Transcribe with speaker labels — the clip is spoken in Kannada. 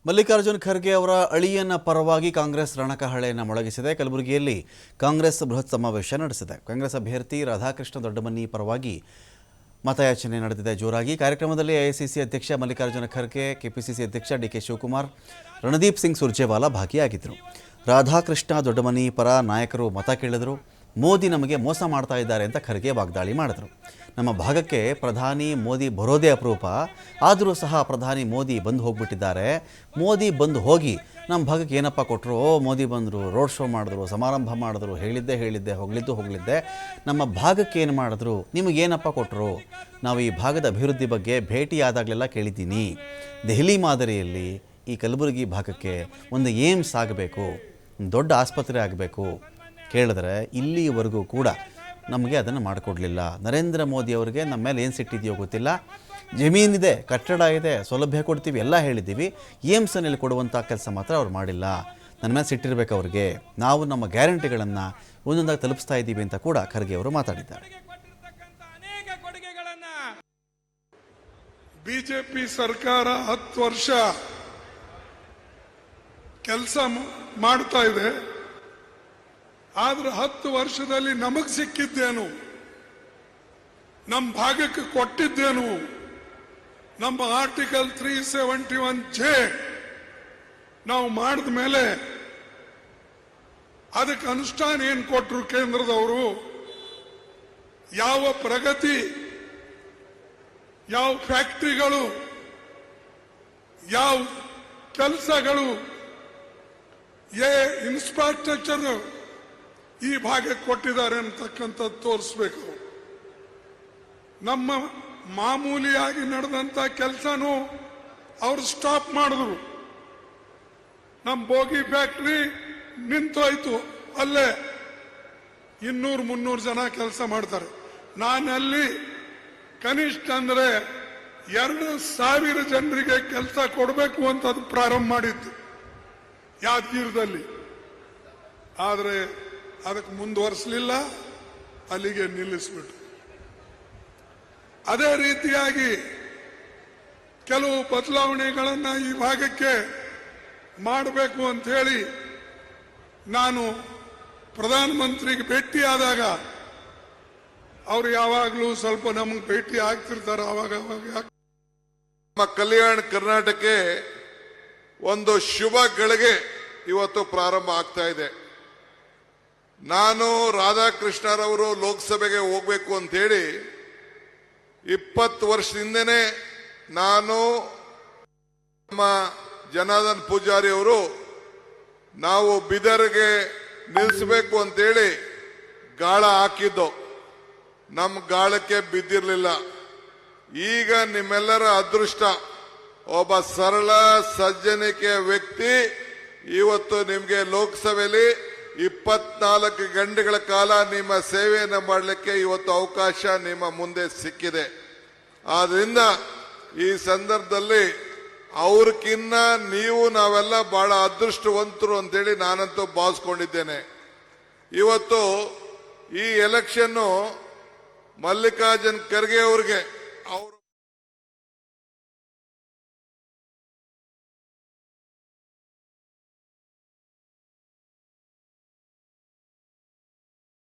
Speaker 1: ಮಲ್ಲಿಕಾರ್ಜುನ್ ಖರ್ಗೆ ಅವರ ಅಳಿಯನ ಪರವಾಗಿ ಕಾಂಗ್ರೆಸ್ ರಣಕಹಳೆಯನ್ನು ಮೊಳಗಿಸಿದೆ. ಕಲಬುರಗಿಯಲ್ಲಿ ಕಾಂಗ್ರೆಸ್ ಬೃಹತ್ ಸಮಾವೇಶ ನಡೆಸಿದೆ. ಕಾಂಗ್ರೆಸ್ ಅಭ್ಯರ್ಥಿ ರಾಧಾಕೃಷ್ಣ ದೊಡ್ಡಮನಿ ಪರವಾಗಿ ಮತಯಾಚನೆ ನಡೆದಿದೆ ಜೋರಾಗಿ. ಕಾರ್ಯಕ್ರಮದಲ್ಲಿ ಎಐಸಿಸಿ ಅಧ್ಯಕ್ಷ ಮಲ್ಲಿಕಾರ್ಜುನ ಖರ್ಗೆ, ಕೆಪಿಸಿಸಿ ಅಧ್ಯಕ್ಷ ಡಿಕೆ ಶಿವಕುಮಾರ್, ರಣದೀಪ್ ಸಿಂಗ್ ಸುರ್ಜೇವಾಲಾ ಭಾಗಿಯಾಗಿದ್ದರು. ರಾಧಾಕೃಷ್ಣ ದೊಡ್ಡಮನಿ ಪರ ನಾಯಕರು ಮತ ಕೇಳಿದರು. ಮೋದಿ ನಮಗೆ ಮೋಸ ಮಾಡ್ತಾ ಇದ್ದಾರೆ ಅಂತ ಖರ್ಗೆ ವಾಗ್ದಾಳಿ ಮಾಡಿದರು. ನಮ್ಮ ಭಾಗಕ್ಕೆ ಪ್ರಧಾನಿ ಮೋದಿ ಬರೋದೇ ಅಪರೂಪ, ಆದರೂ ಸಹ ಪ್ರಧಾನಿ ಮೋದಿ ಬಂದು ಹೋಗಿಬಿಟ್ಟಿದ್ದಾರೆ. ಮೋದಿ ಬಂದು ಹೋಗಿ ನಮ್ಮ ಭಾಗಕ್ಕೆ ಏನಪ್ಪ ಕೊಟ್ಟರು? ಮೋದಿ ಬಂದರು, ರೋಡ್ ಶೋ ಮಾಡಿದ್ರು, ಸಮಾರಂಭ ಮಾಡಿದ್ರು, ಹೇಳಿದ್ದೆ ಹೋಗಲಿದ್ದೆ. ನಮ್ಮ ಭಾಗಕ್ಕೆ ಏನು ಮಾಡಿದ್ರು? ನಿಮಗೇನಪ್ಪ ಕೊಟ್ಟರು? ನಾವು ಈ ಭಾಗದ ಅಭಿವೃದ್ಧಿ ಬಗ್ಗೆ ಭೇಟಿಯಾದಾಗಲೆಲ್ಲ ಕೇಳಿದ್ದೀನಿ. ದೆಹಲಿ ಮಾದರಿಯಲ್ಲಿ ಈ ಕಲಬುರಗಿ ಭಾಗಕ್ಕೆ ಒಂದು ಏಮ್ಸ್ ಆಗಬೇಕು, ದೊಡ್ಡ ಆಸ್ಪತ್ರೆ ಆಗಬೇಕು ಕೇಳಿದ್ರೆ ಇಲ್ಲಿವರೆಗೂ ಕೂಡ ನಮಗೆ ಅದನ್ನು ಮಾಡಿಕೊಡ್ಲಿಲ್ಲ. ನರೇಂದ್ರ ಮೋದಿ ಅವರಿಗೆ ನಮ್ಮ ಮೇಲೆ ಏನು ಸಿಟ್ಟಿದೆಯೋ ಗೊತ್ತಿಲ್ಲ. ಜಮೀನಿದೆ, ಕಟ್ಟಡ ಇದೆ, ಸೌಲಭ್ಯ ಕೊಡ್ತೀವಿ ಎಲ್ಲ ಹೇಳಿದ್ದೀವಿ, ಏಮ್ಸನಲ್ಲಿ ಕೊಡುವಂಥ ಕೆಲಸ ಮಾತ್ರ ಅವ್ರು ಮಾಡಿಲ್ಲ. ನನ್ನ ಮೇಲೆ ಸಿಟ್ಟಿರಬೇಕು ಅವ್ರಿಗೆ. ನಾವು ನಮ್ಮ ಗ್ಯಾರಂಟಿಗಳನ್ನು ಒಂದೊಂದಾಗಿ ತಲುಪಿಸ್ತಾ ಇದ್ದೀವಿ ಅಂತ ಕೂಡ ಖರ್ಗೆ ಅವರು ಮಾತಾಡಿದ್ದಾರೆ.
Speaker 2: ಬಿಜೆಪಿ ಸರ್ಕಾರ 10 ವರ್ಷ ಕೆಲಸ ಮಾಡ್ತಾ ಇದೆ. ಆದ್ರೆ 10 ವರ್ಷದಲ್ಲಿ ನಮಗ್ ಸಿಕ್ಕಿದ್ದೇನು? ನಮ್ಮ ಭಾಗಕ್ಕೆ ಕೊಟ್ಟಿದ್ದೇನು? ನಮ್ಮ ಆರ್ಟಿಕಲ್ 371J ನಾವು ಮಾಡಿದ ಮೇಲೆ ಅದಕ್ಕೆ ಅನುಷ್ಠಾನ ಏನ್ ಕೊಟ್ರು ಕೇಂದ್ರದವರು? ಯಾವ ಪ್ರಗತಿ, ಯಾವ ಫ್ಯಾಕ್ಟರಿಗಳು, ಯಾವ ಕೆಲಸಗಳು, ಇನ್ಫ್ರಾಸ್ಟ್ರಕ್ಚರ್ ಈ ಭಾಗಕ್ಕೆ ಕೊಟ್ಟಿದ್ದಾರೆ ಅಂತಕ್ಕಂಥದ್ದು ತೋರಿಸ್ಬೇಕು. ನಮ್ಮ ಮಾಮೂಲಿಯಾಗಿ ನಡೆದಂತ ಕೆಲಸನೂ ಅವರು ಸ್ಟಾಪ್ ಮಾಡಿದ್ರು. ನಮ್ಮ ಬೋಗಿ ಫ್ಯಾಕ್ಟರಿ ನಿಂತೋಯ್ತು. ಅಲ್ಲೇ 200-300 ಜನ ಕೆಲಸ ಮಾಡ್ತಾರೆ. ನಾನಲ್ಲಿ ಕನಿಷ್ಠ ಅಂದ್ರೆ 2,000 ಜನರಿಗೆ ಕೆಲಸ ಕೊಡಬೇಕು ಅಂತ ಅದು ಪ್ರಾರಂಭ ಮಾಡಿದ್ದು ಯಾದಗಿರಿದಲ್ಲಿ. ಆದ್ರೆ ಅದಕ್ಕೆ ಮುಂದುವರಿಸಲಿಲ್ಲ, ಅಲ್ಲಿಗೆ ನಿಲ್ಲಿಸ್ಬಿಟ್ಟು. ಅದೇ ರೀತಿಯಾಗಿ ಕೆಲವು ಬದಲಾವಣೆಗಳನ್ನ ಈ ಭಾಗಕ್ಕೆ ಮಾಡಬೇಕು ಅಂತ ಹೇಳಿ ನಾನು ಪ್ರಧಾನಮಂತ್ರಿಗೆ ಭೇಟಿಯಾದಾಗ ಅವರು ಯಾವಾಗಲೂ ಸ್ವಲ್ಪ ನಮಗೆ ಭೇಟಿ ಆಗ್ತಿರ್ತಾರೆ. ಅವಾಗ
Speaker 3: ನಮ್ಮ ಕಲ್ಯಾಣ ಕರ್ನಾಟಕಕ್ಕೆ ಒಂದು ಶುಭ ಗಳಿಗೆ ಇವತ್ತು ಪ್ರಾರಂಭ ಆಗ್ತಾ ಇದೆ. ನಾನು ರಾಧಾಕೃಷ್ಣರವರು ಲೋಕಸಭೆಗೆ ಹೋಗ್ಬೇಕು ಅಂತ ಹೇಳಿ 20 ವರ್ಷದಿಂದನೇ ನಾನು ನಮ್ಮ ಜನಾರ್ದನ್ ಪೂಜಾರಿ ಅವರು ನಾವು ಬಿದರ್ಗೆ ನಿಲ್ಲಿಸಬೇಕು ಅಂತೇಳಿ ಗಾಳ ಹಾಕಿದ್ದು. ನಮ್ಮ ಗಾಳಕ್ಕೆ ಬಿದ್ದಿರಲಿಲ್ಲ. ಈಗ ನಿಮ್ಮೆಲ್ಲರ ಅದೃಷ್ಟ, ಒಬ್ಬ ಸರಳ ಸಜ್ಜನಿಕೆಯ ವ್ಯಕ್ತಿ ಇವತ್ತು ನಿಮಗೆ ಲೋಕಸಭೆಯಲ್ಲಿ 24 ಗಂಟೆಗಳ ಕಾಲ ನಿಮ್ಮ ಸೇವೆಯನ್ನು ಮಾಡಲಿಕ್ಕೆ ಇವತ್ತು ಅವಕಾಶ ನಿಮ್ಮ ಮುಂದೆ ಸಿಕ್ಕಿದೆ. ಆದ್ರಿಂದ ಈ ಸಂದರ್ಭದಲ್ಲಿ ಅವ್ರಕ್ಕಿನ್ನ ನೀವು ನಾವೆಲ್ಲ ಬಹಳ ಅದೃಷ್ಟವಂತರು ಅಂತೇಳಿ ನಾನಂತೂ ಭಾವಿಸ್ಕೊಂಡಿದ್ದೇನೆ. ಇವತ್ತು ಈ ಎಲೆಕ್ಷನ್ನು ಮಲ್ಲಿಕಾರ್ಜುನ್ ಖರ್ಗೆ ಅವ್ರಿಗೆ ಅವರು